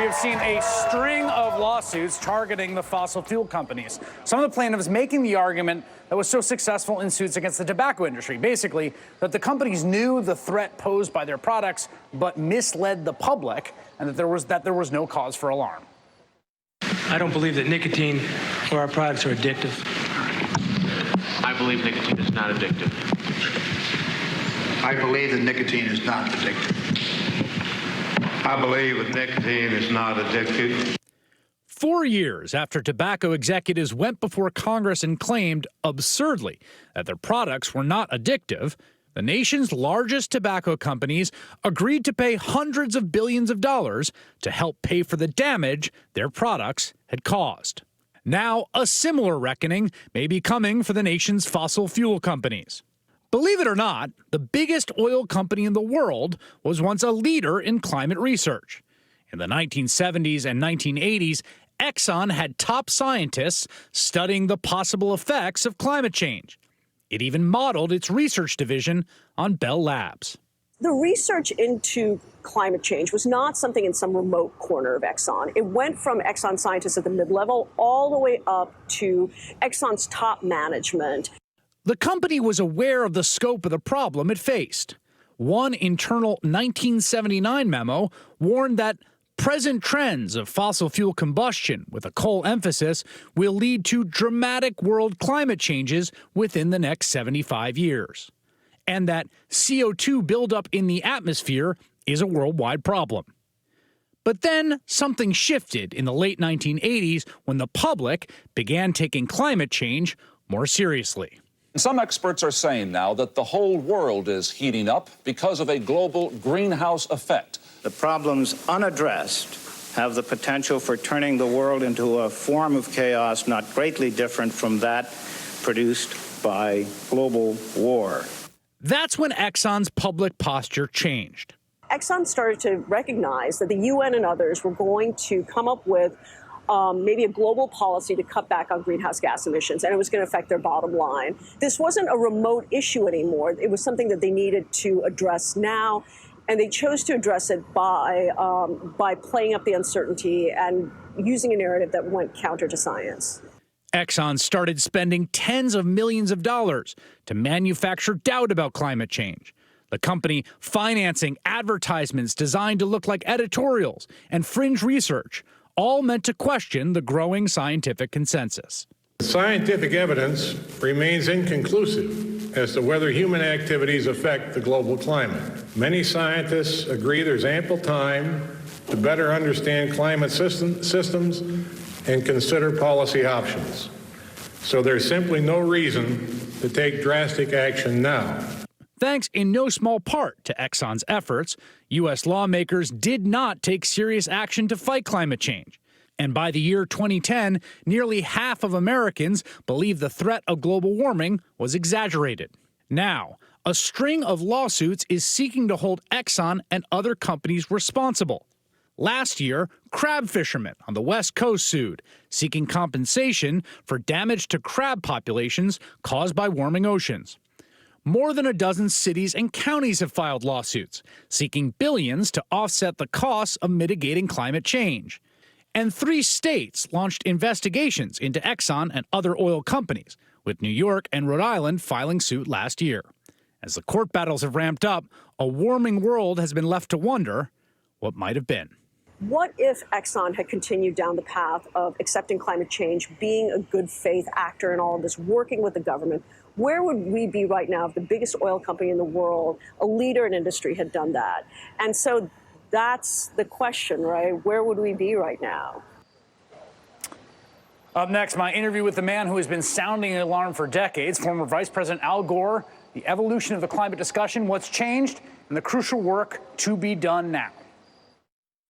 have seen a string of lawsuits targeting the fossil fuel companies. Some of the plaintiffs making the argument that was so successful in suits against the tobacco industry, basically that the companies knew the threat posed by their products but misled the public, and that there was no cause for alarm. I don't believe that nicotine or our products are addictive. I believe nicotine is not addictive. I believe that nicotine is not addictive. I believe that nicotine is not addictive. 4 years after tobacco executives went before Congress and claimed, absurdly, that their products were not addictive, the nation's largest tobacco companies agreed to pay hundreds of billions of dollars to help pay for the damage their products had caused. Now, a similar reckoning may be coming for the nation's fossil fuel companies. Believe it or not, the biggest oil company in the world was once a leader in climate research. In the 1970s and 1980s, Exxon had top scientists studying the possible effects of climate change. It even modeled its research division on Bell Labs. The research into climate change was not something in some remote corner of Exxon. It went from Exxon scientists at the mid-level all the way up to Exxon's top management. The company was aware of the scope of the problem it faced. One internal 1979 memo warned that present trends of fossil fuel combustion with a coal emphasis will lead to dramatic world climate changes within the next 75 years, and that CO2 buildup in the atmosphere is a worldwide problem. But then something shifted in the late 1980s when the public began taking climate change more seriously. Some experts are saying now that the whole world is heating up because of a global greenhouse effect. The problems unaddressed have the potential for turning the world into a form of chaos not greatly different from that produced by global war. That's when Exxon's public posture changed. Exxon started to recognize that the UN and others were going to come up with maybe a global policy to cut back on greenhouse gas emissions, and it was going to affect their bottom line. This wasn't a remote issue anymore. It was something that they needed to address now, and they chose to address it by playing up the uncertainty and using a narrative that went counter to science. Exxon started spending tens of millions of dollars to manufacture doubt about climate change. The company financing advertisements designed to look like editorials and fringe research, all meant to question the growing scientific consensus. Scientific evidence remains inconclusive as to whether human activities affect the global climate. Many scientists agree there's ample time to better understand climate systems and consider policy options. So there's simply no reason to take drastic action now. Thanks in no small part to Exxon's efforts, U.S. lawmakers did not take serious action to fight climate change. And by the year 2010, nearly half of Americans believed the threat of global warming was exaggerated. Now, a string of lawsuits is seeking to hold Exxon and other companies responsible. Last year, crab fishermen on the West Coast sued, seeking compensation for damage to crab populations caused by warming oceans. More than a dozen cities and counties have filed lawsuits, seeking billions to offset the costs of mitigating climate change. And 3 states launched investigations into Exxon and other oil companies, with New York and Rhode Island filing suit last year. As the court battles have ramped up, a warming world has been left to wonder what might have been. What if Exxon had continued down the path of accepting climate change, being a good faith actor in all of this, working with the government? Where would we be right now if the biggest oil company in the world, a leader in industry, had done that? And so that's the question, right? Where would we be right now? Up next, my interview with the man who has been sounding the alarm for decades, former Vice President Al Gore, the evolution of the climate discussion, what's changed, and the crucial work to be done now.